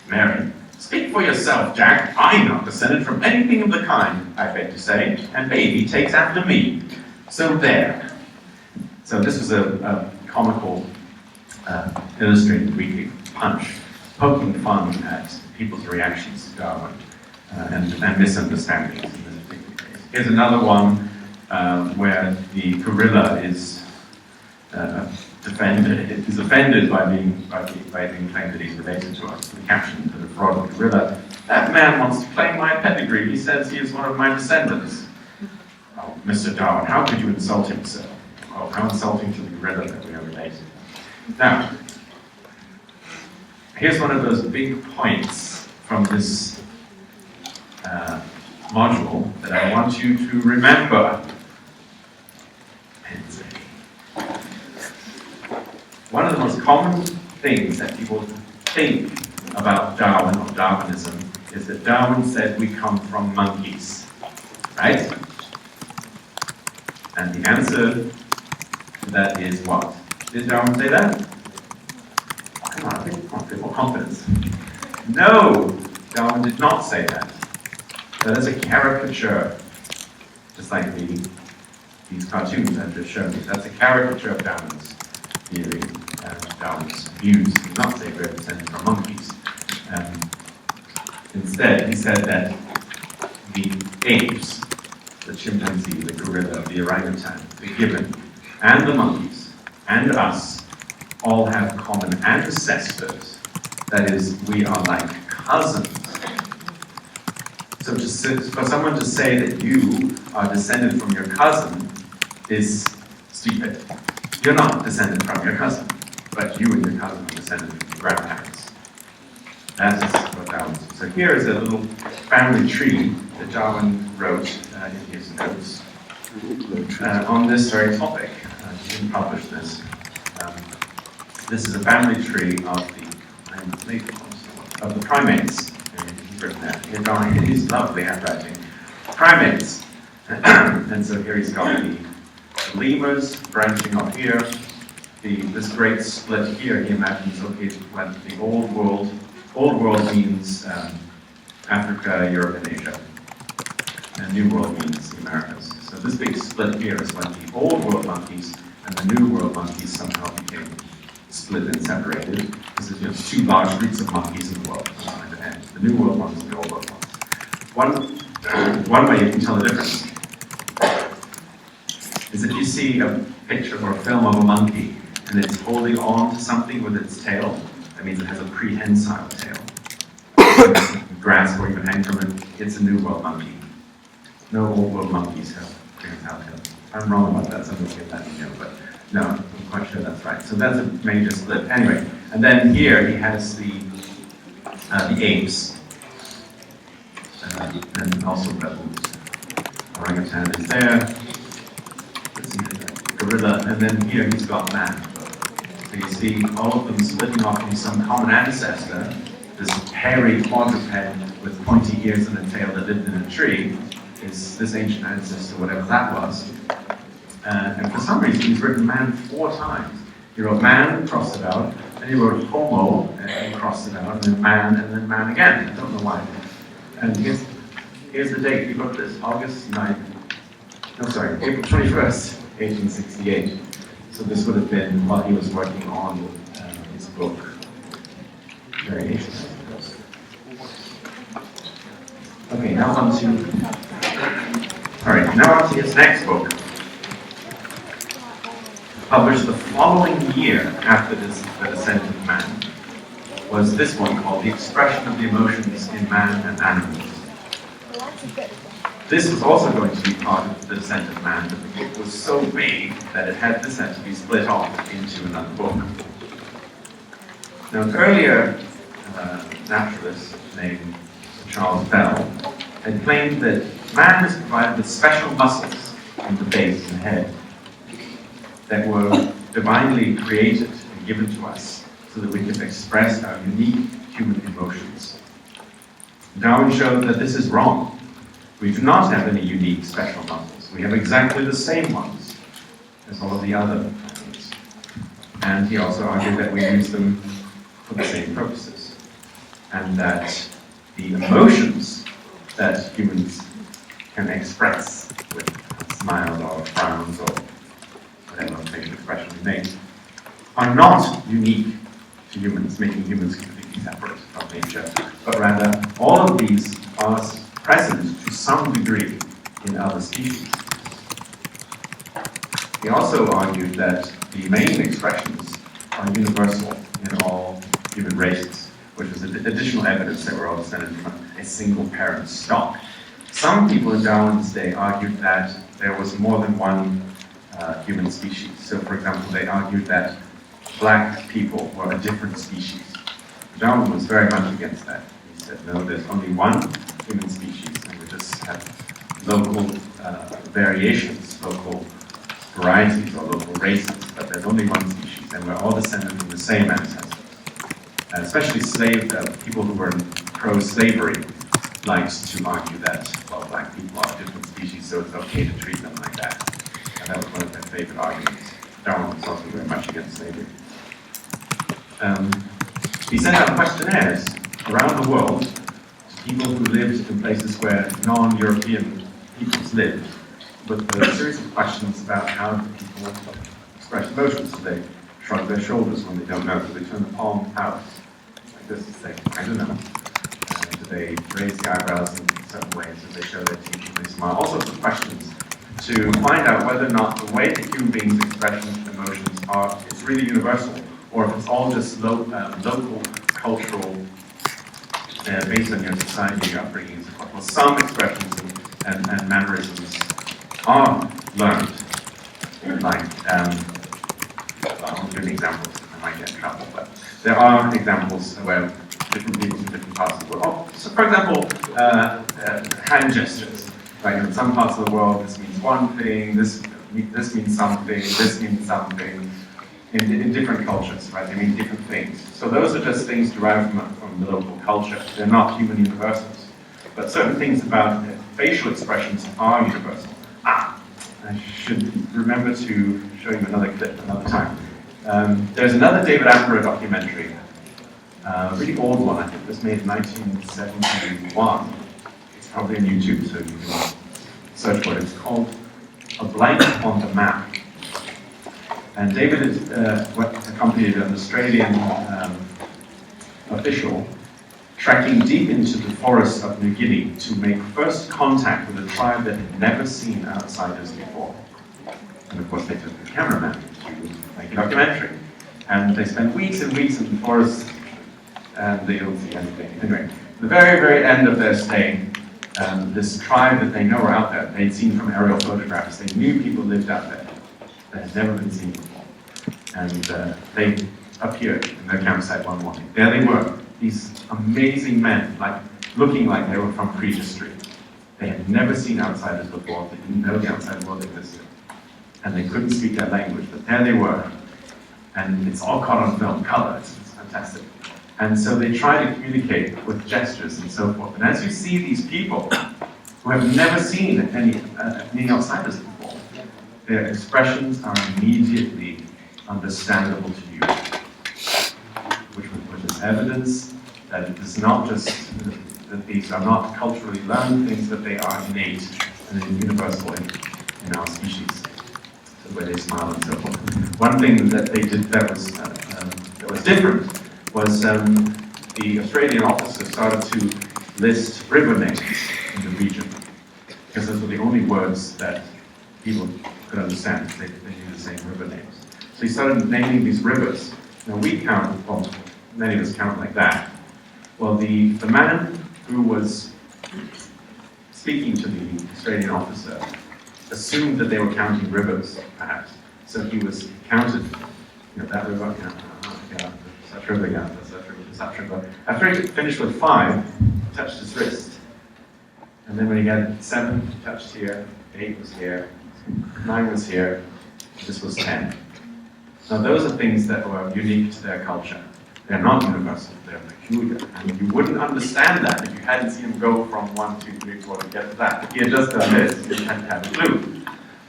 Mary, "Speak for yourself, Jack. I'm not descended from anything of the kind, I beg to say, and baby takes after me. So there." So this was a comical illustrated weekly Punch, poking fun at people's reactions to Darwin and misunderstandings in this particular case. Here's another one where the gorilla is offended by being claimed that he's related to us. The caption for the fraud of the gorilla: "That man wants to claim my pedigree. He says he is one of my descendants." "Oh, Mr. Darwin, how could you insult him, sir?" "Oh, how insulting to the gorilla that we are related." Now, here's one of those big points from this module that I want you to remember. One of the most common things that people think about Darwin or Darwinism is that Darwin said we come from monkeys, right? And the answer to that is what? Did Darwin say that? Come on, a bit more confidence. No, Darwin did not say that. That is a caricature, just like these cartoons I've just shown you. That's a caricature of Darwin's theory, Darwin's views. He did not say we're descended from monkeys. Instead, he said that the apes, the chimpanzee, the gorilla, the orangutan, the gibbon, and the monkeys, and us, all have common ancestors. That is, we are like cousins. So for someone to say that you are descended from your cousin is stupid. You're not descended from your cousin, but you and your cousin are descended from your grandparents. That is what Darwin says. So here is a little family tree that Darwin wrote in his notes on this very topic. He didn't publish this. This is a family tree of the primates. He's written that. He's lovely handwriting. Primates. And so here he's got the lemurs branching off here. This great split here, he imagines, okay, when the old world means Africa, Europe, and Asia. And New World means the Americas. So this big split here is when the old world monkeys and the New World monkeys somehow became split and separated. This is just two large groups of monkeys in the world. The New World ones and the Old World ones. One way you can tell the difference is if you see a picture or a film of a monkey and it's holding on to something with its tail, that means it has a prehensile tail. Grasp or even hang from it, it's a New World monkey. No Old World monkeys have prehensile tails. I'm wrong about that, so I'm going to get that email, but no, I'm quite sure that's right. So that's a major split. Anyway, and then here he has the apes, and also the orangutan is there. Gorilla, and then here he's got man. So you see all of them splitting off from some common ancestor, this hairy quadruped with pointy ears and a tail that lived in a tree, is this ancient ancestor, whatever that was. And for some reason he's written man 4 times. He wrote man, crossed it out, and he wrote homo, and crossed it out, and then man again. I don't know why. And here's the date he wrote this, August 9th. No, sorry, April 21st. 1868. So this would have been while he was working on his book, variations. Okay, now on to his next book, published the following year after The Descent of Man, was this one called The Expression of the Emotions in Man and Animals. This was also going to be part of The Descent of Man, but the book was so big that it had to be split off into another book. Now, an earlier naturalist named Charles Bell had claimed that man is provided with special muscles in the base and head that were divinely created and given to us so that we can express our unique human emotions. Darwin showed that this is wrong. We do not have any unique special muscles. We have exactly the same ones as all of the other animals. And he also argued that we use them for the same purposes. And that the emotions that humans can express with smiles or frowns or whatever facial expression we make are not unique to humans, making humans completely separate from nature, but rather all of these are present to some degree in other species. He also argued that the main expressions are universal in all human races, which was additional evidence that we're all descended from a single parent stock. Some people in Darwin's day argued that there was more than one human species. So, for example, they argued that black people were a different species. Darwin was very much against that. He said, no, there's only one human species, and we just have local variations, local varieties or local races, but there's only one species, and we're all descended from the same ancestors. And especially people who were pro-slavery liked to argue that, well, black people are different species, so it's okay to treat them like that. And that was one of their favorite arguments. Darwin was also very much against slavery. He sent out questionnaires around the world to people who lived in places where non-European peoples lived, with a series of questions about how do people express emotions. Do they shrug their shoulders when they don't know? Do they turn the palm out like this and say, I don't know? Do they raise the eyebrows in certain ways? Do they show their teeth when they smile? All sorts of questions to find out whether or not the way that human beings express emotions is really universal, or if it's all just local, cultural, based on your society, your upbringing, and so forth. Well, some expressions and mannerisms are learned. Like, I'll give an example, I might get in trouble, but there are examples where different people from different parts of the world. Oh, so for example, hand gestures. Right, in some parts of the world, this means one thing, this means something, this means something. In different cultures, right? They mean different things. So those are just things derived from the local culture. They're not human universals. But certain things about facial expressions are universal. I should remember to show you another clip another time. There's another David Attenborough documentary, a really old one, I think it was made in 1971. It's probably on YouTube, so you can search for it. It's called A Blank on the Map. And David accompanied an Australian official trekking deep into the forests of New Guinea to make first contact with a tribe that had never seen outsiders before. And of course they took the cameraman to make a documentary. And they spent weeks and weeks in the forest and they don't see anything. Anyway, the very, very end of their stay, this tribe that they know are out there, they'd seen from aerial photographs, they knew people lived out there that had never been seen before. And they appeared in their campsite one morning. There they were, these amazing men, looking like they were from prehistory. They had never seen outsiders before, they didn't know the outside world existed. And they couldn't speak their language, but there they were. And it's all caught on film, color, it's fantastic. And so they try to communicate with gestures and so forth. And as you see these people who have never seen any outsiders before, their expressions are immediately understandable to you, which is evidence that it is not just that these are not culturally learned things, that they are innate and universal in our species, the way they smile and so forth. One thing that they did that was different was the Australian officer started to list river names in the region, because those were the only words that people could understand. They knew the same river names. So he started naming these rivers. Now we count, well, many of us count like that. Well, the man who was speaking to the Australian officer assumed that they were counting rivers, perhaps. So he counted, that river, such river, such river. After he finished with 5, he touched his wrist. And then when he got 7, he touched here, 8 was here, 9 was here, this was 10. Now those are things that were unique to their culture. They're not universal, they're peculiar. And you wouldn't understand that if you hadn't seen him go from 1, 2, 3, 4 to get to that. If he had just done this, you hadn't had a clue.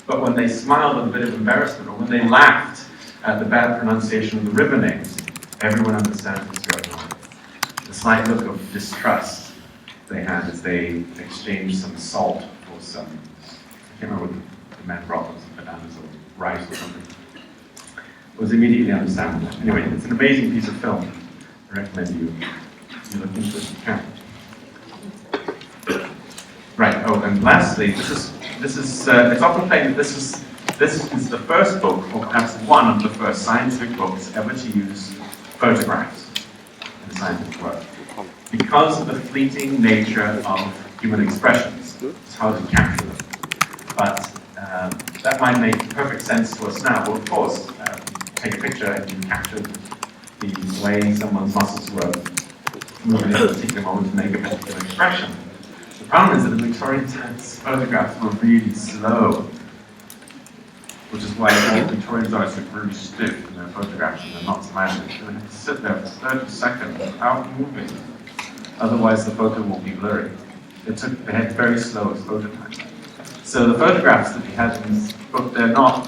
But when they smiled with a bit of embarrassment, or when they laughed at the bad pronunciation of the river names, everyone understands what's going on. The slight look of distrust they had as they exchanged some salt for some, I can't remember what the man brought them, some bananas or rice or something. It was immediately understandable. Anyway, it's an amazing piece of film. I recommend you look into it if you can. Right, oh, and lastly, it's often claimed that this is the first book, or perhaps one of the first scientific books ever to use photographs in scientific work. Because of the fleeting nature of human expressions, it's hard to capture them. But that might make perfect sense to us now. Well, of course, take a picture and you capture the way someone's muscles were moving at a particular moment to make a particular expression. The problem is that in Victorian times, photographs were really slow, which is why Victorians are so really stiff in their photographs and they're not smiling. They have to sit there for 30 seconds without moving. Otherwise, the photo will be blurry. They had very slow exposure time. So the photographs that we had in this book, they're not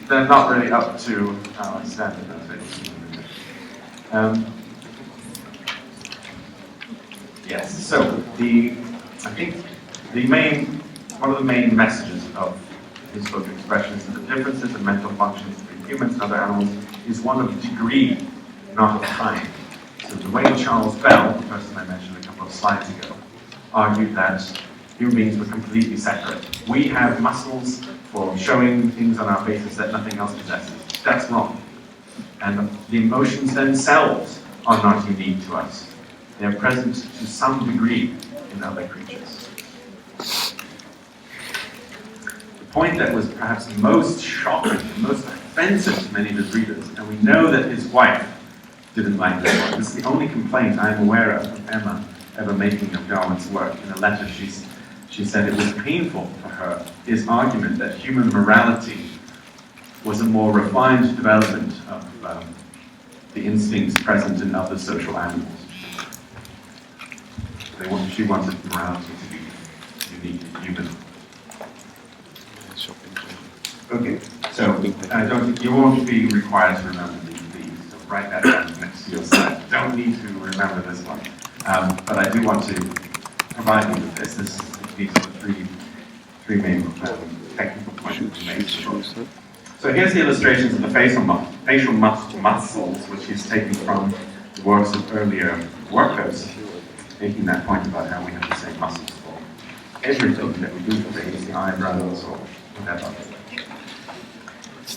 really up to our standard. Yes. So I think one of the main messages of his book Expressions is the differences in mental functions between humans and other animals is one of degree, not of time. So the way Charles Bell, the person I mentioned a couple of slides ago, argued that human beings were completely separate. We have muscles for showing things on our faces that nothing else possesses. That's wrong. And the emotions themselves are not unique to us. They are present to some degree in other creatures. The point that was perhaps most shocking, most offensive to many of his readers, and we know that his wife didn't like this one. This is the only complaint I'm aware of Emma ever making of Darwin's work. In a letter she said it was painful for her, his argument that human morality was a more refined development of the instincts present in other social animals. She wanted morality to be unique and human. Okay, so you won't be required to remember these. So write that down next to your slide. Don't need to remember this one. But I do want to provide you with this. These are the three main technical points we made. So here's the illustrations of the facial muscles, which he's taken from the works of earlier workers, making that point about how we have the same muscles for everything that we do for things, the eyebrows or whatever.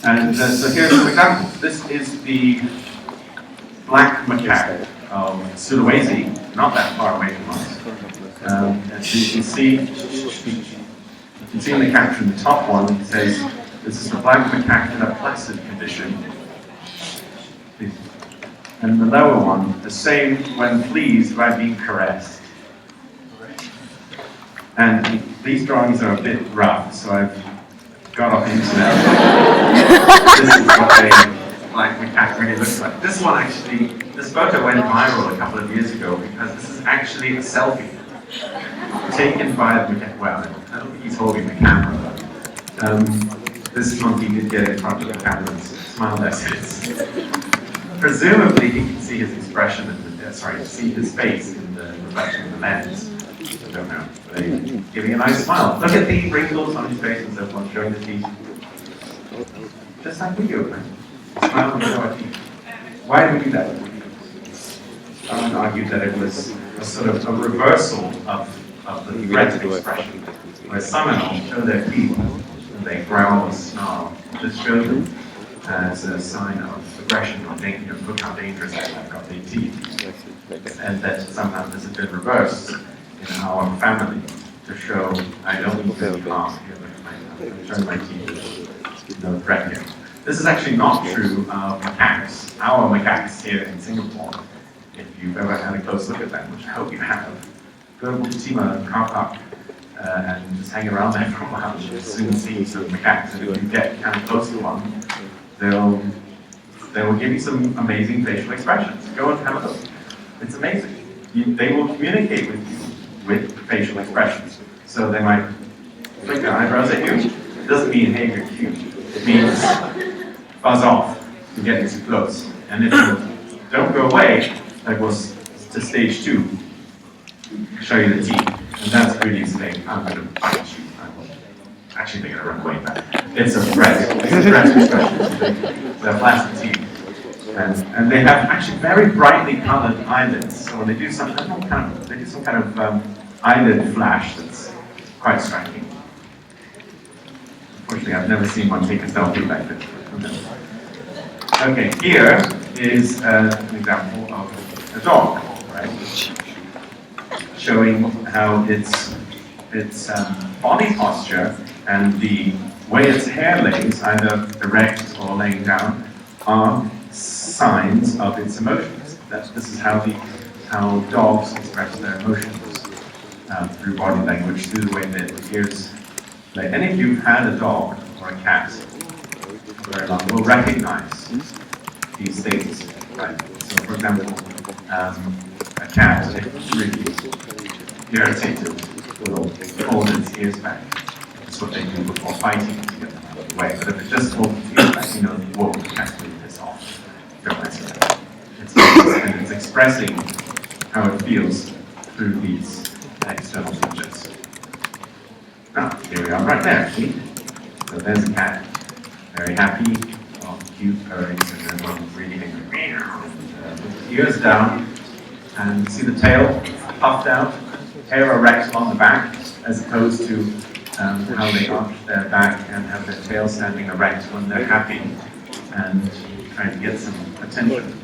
And so here's some examples. This is the black macaque of Sulawesi, not that far away from us. As you can see in the caption, the top one, it says, this is the black macaque in a placid condition. And the lower one, the same when pleased by being caressed. And these drawings are a bit rough, so I've got off the internet. This is what a black macaque really looks like. This one actually, this photo went viral a couple of years ago because this is actually a selfie taken by the macaque. Well, I don't think he's holding the camera. This monkey did get in front of the camera and smiled at it. Presumably, he can see his expression, see his face in the reflection of the lens. I don't know. But he's giving a nice smile. Look at the wrinkles on his face and so forth, showing the teeth. Just like we do, right? Smile and show our teeth. Why do we do that? Darwin argued that it was a sort of a reversal of the threat expression, where some animals show their teeth and they growl or snarl, just show them as a sign of aggression or danger. Look how dangerous I am, I've got their teeth. And that somehow this has been reversed in our family to show I don't mean any harm here, but I'm showing my teeth, no threat here. This is actually not true of macaques. Our macaques here in Singapore, if you've ever had a close look at them, which I hope you have, go to Bukit car park and just hang around there for a while. You'll soon see some macaques, and if you get kind of close to one, they will give you some amazing facial expressions. Go and have a look. It's amazing. They will communicate with you with facial expressions. So they might flick their eyebrows at you. It doesn't mean, hey, you're cute. It means buzz off, you're getting too close. And if you don't go away, that goes to stage 2, show you the teeth. And that's really saying, I'm going to bite you. Actually, they're going to run away back. It's a threat. It's a threat expression. They're plastic teeth. And they have actually very brightly colored eyelids. So when they do some kind of eyelid flash that's quite striking. Unfortunately, I've never seen one take a selfie like this. Okay, here is an example of a dog, right? Showing how its body posture and the way its hair lays, either erect or laying down, are signs of its emotions. This is how dogs express their emotions through body language, through the way that it ears lay. And if you've had a dog or a cat for very long, will recognize these things. Right? So, for example, a cat, if it's really irritated, will hold its ears back. That's what they do before fighting to get them out of the way. But if it just holds its ears back, you know, whoa, you can't leave this off. Don't mess with it. It's expressing how it feels through these external features. Now, here we are right there, see? So there's a cat, very happy, cute purring, and then one really angry. Ears down, and see the tail puffed out, hair erect along the back, as opposed to how they arch their back and have their tail standing erect when they're happy and trying to get some attention.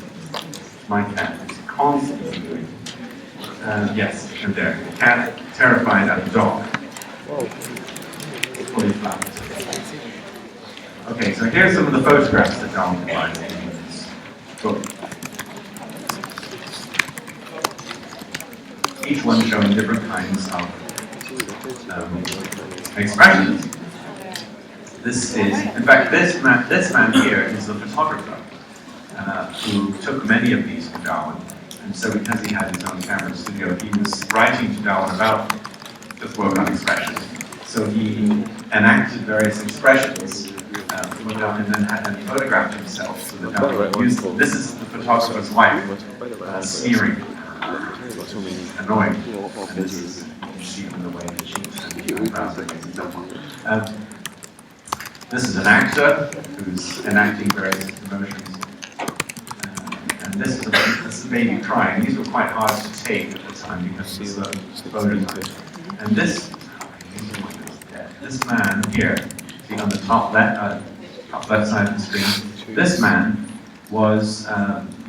My cat is constantly doing. Yes, and there. Cat terrified of dog. Fully flat. Okay, so here's some of the photographs that Darwin provides in this book. Each one showing different kinds of expressions. This is, in fact, this man here is the photographer who took many of these for Darwin. And so because he had his own camera studio, he was writing to Darwin about this work on expression. So he enacted various expressions for Darwin and then had them photographed himself so that Darwin used them. This is the photographer's wife sneering, annoying. And this is, you see from the way that she's eyebrows and so on. This is an actor who's enacting various emotions. And this is a baby crying. These were quite hard to take at the time because it's a prototype. And this man here, see on the top left side of the screen, this man was,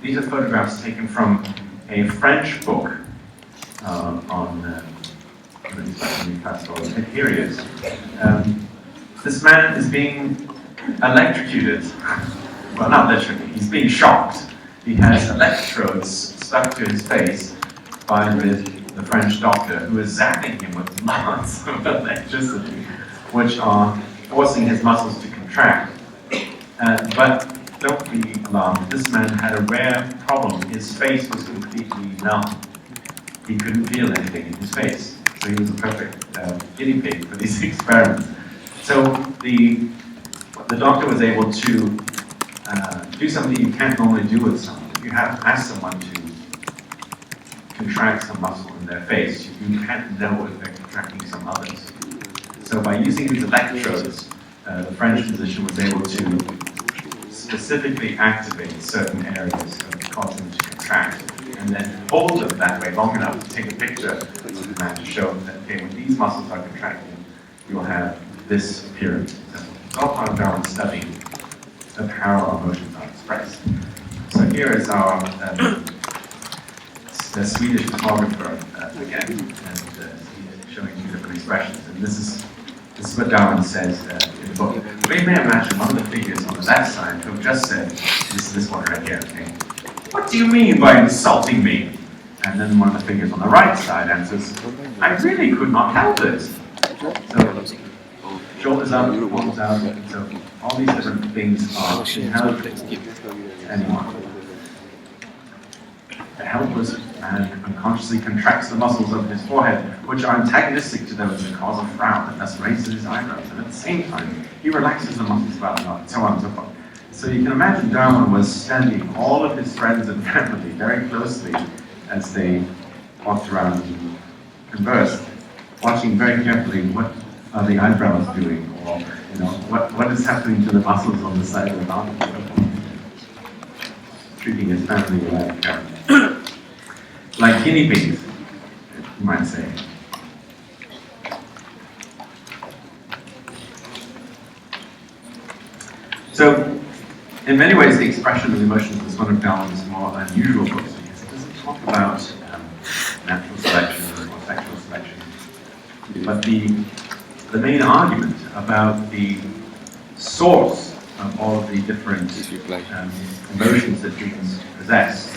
these are photographs taken from a French book on here he is. This man is being electrocuted. Well, not literally, he's being shocked. He has electrodes stuck to his face by the French doctor who is zapping him with lots of electricity, which are forcing his muscles to contract. But don't be alarmed, this man had a rare problem. His face was completely numb. He couldn't feel anything in his face. So he was a perfect guinea pig for these experiments. So the doctor was able to do something you can't normally do with someone. If you ask someone to contract some muscle in their face, you can't know if they're contracting some others. So by using these electrodes, the French physician was able to specifically activate certain areas and cause them to contract. and then hold them that way long enough to take a picture of the man to show that, okay, when these muscles are contracting, you'll have this appearance. So it's all part of Darwin's study of how our emotions are expressed. So here is our the Swedish photographer again, and he's showing two different expressions. And this is what Darwin says in the book. We may imagine one of the figures on the left side who just said, this one right here, okay, what do you mean by insulting me? And then one of the figures on the right side answers, I really could not help it. So, shoulders up, arms out, so all these different things are intelligible to anyone. The helpless man unconsciously contracts the muscles of his forehead, which are antagonistic to those that cause a frown, and thus raises his eyebrows. And at the same time, he relaxes the muscles about the mouth, so on and so forth. So you can imagine Darwin was studying all of his friends and family very closely as they walked around and conversed, watching very carefully what are the eyebrows doing, or what is happening to the muscles on the side of the mouth, treating his family like guinea pigs, you might say. So, in many ways, the expression of emotions is one of Darwin's more unusual books because it doesn't talk about natural selection or sexual selection. But the main argument about the source of all of the different emotions that humans possess,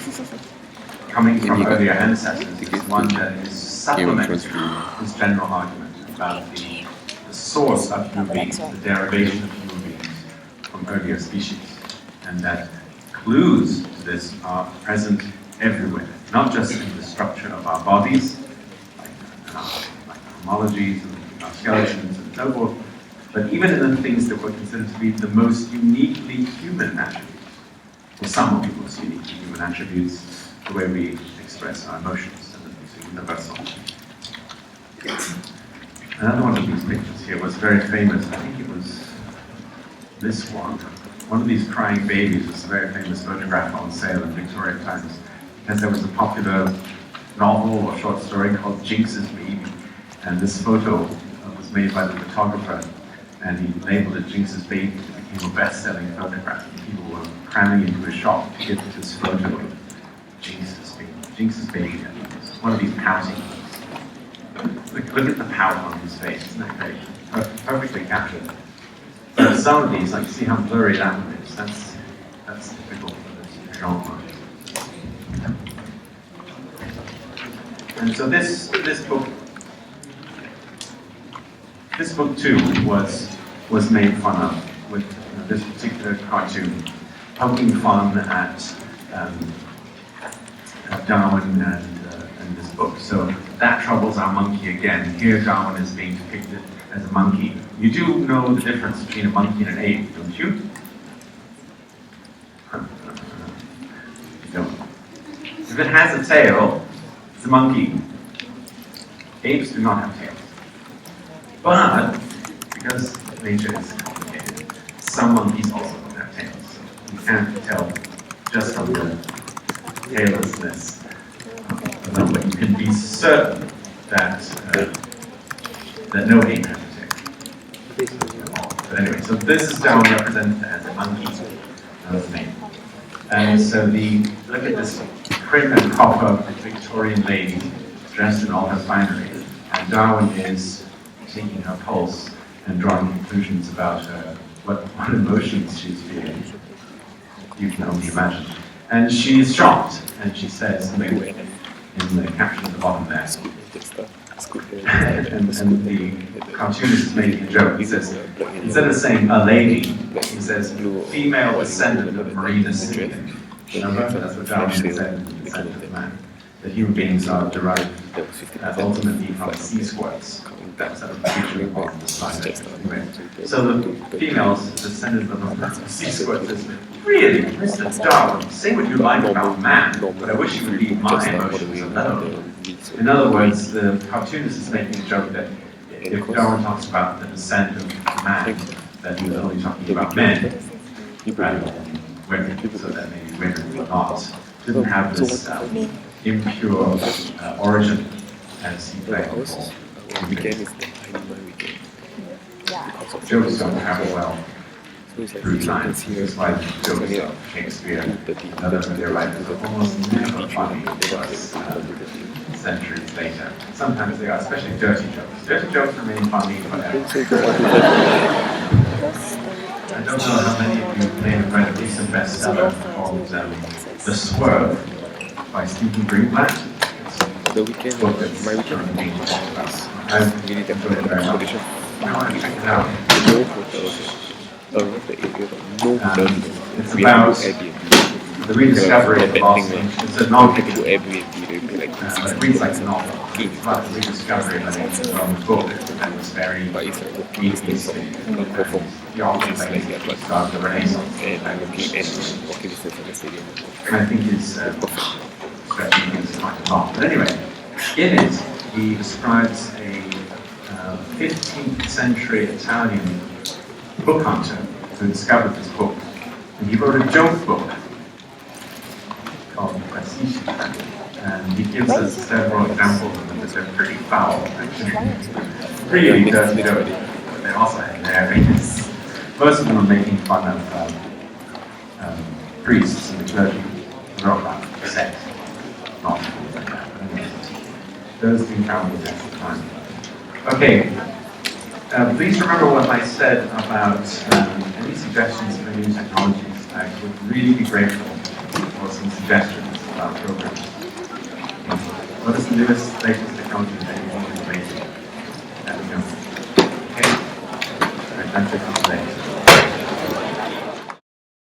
coming from earlier ancestors, is one that is supplementary to this general argument about the source of human beings, the derivation of human beings from earlier species, and that clues to this are present everywhere, not just in the structure of our bodies, like our homologies and our skeletons and so forth, but even in the things that were considered to be the most uniquely human attributes, or some of the most uniquely human attributes, the way we express our emotions, and it's universal. Another one of these pictures here was very famous. I think it was this one. One of these crying babies was a very famous photograph on sale in Victoria Times, because there was a popular novel or short story called Jinx's Baby, and this photo was made by the photographer, and he labeled it Jinx's Baby. It became a best-selling photograph, and people were cramming into his shop to get this photo of Jinx's baby. It's one of these pouting ones. Look at the pout on his face, isn't that great? Perfectly captured. So some of these, like, see how blurry that one is. That's typical for this genre. And so this book too was made fun of with this particular cartoon, poking fun at Darwin and this book. So that troubles our monkey again. Here Darwin is being depicted as a monkey. You do know the difference between a monkey and an ape, don't you? You don't. If it has a tail, it's a monkey. Apes do not have tails. But, because nature is complicated, some monkeys also don't have tails. So you can't tell just from the taillessness. But you can be certain that that no ape has a tail. But anyway, so this is Darwin represented as a monkey. That's the name. And so look at this prim and proper Victorian lady dressed in all her finery. And Darwin is taking her pulse and drawing conclusions about what emotions she's feeling. You can only imagine. And she is shocked, and she says in the caption at the bottom there, and the cartoonist is making a joke. He says, instead of saying a lady, he says, female descendant of marine Scythian. Remember? That's what Darwin said in the Descent of the Man. That human beings are derived ultimately from sea squirts. That's a feature on the slide. Anyway, so the females descended from the sea squirts says, really, Mr. Darwin, say what you like about man, but I wish you would leave my emotions alone. In other words, the cartoonist is making a joke that if Darwin talks about the descent of man, that he was only talking about men rather than women, so that maybe women would not, didn't have this impure origin as he claimed Our weekend is the animal weekend. Yeah. Because of Jokes don't travel well so it's like through you time. can see This is why jokes of Shakespeare and other media writers are almost never funny because centuries later. Sometimes they are, especially dirty jokes. Dirty jokes remain funny forever. I don't know how many of you may have read a recent bestseller called The Swerve by Stephen Greenblatt. The weekend, Book that's my weekend currently being talked about. is I've really the enjoyed it very much. accommodation. I want to check it out. No hotels around the area, but no hotels. It's We have about to go Airbnb. the rediscovery of the lost. It's a We novel. have to go Airbnb. They pay like But it 60 reads like a dollars. novel. It's about the rediscovery of an ancient Roman book that was very But it's like walking distance from Kofong. the only It's like place that, but of the Renaissance. and walking distance from the stadium. And I think his stretching things quite a lot. But anyway, in it, he describes a 15th century Italian book hunter who discovered this book. And he wrote a joke book called Classici. And he gives us several examples of them that they're pretty foul, actually. Really dirty jokes. But they also hilarious. Most of them are making fun of priests and the clergy who wrote about sex. Not things like that. Anyway, those two counted at the time. Okay. Please remember what I said about any suggestions for new technologies. I would really be grateful for some suggestions about programs. What is the newest, latest technology that you want to make? Let me know. Okay? All right, that's it.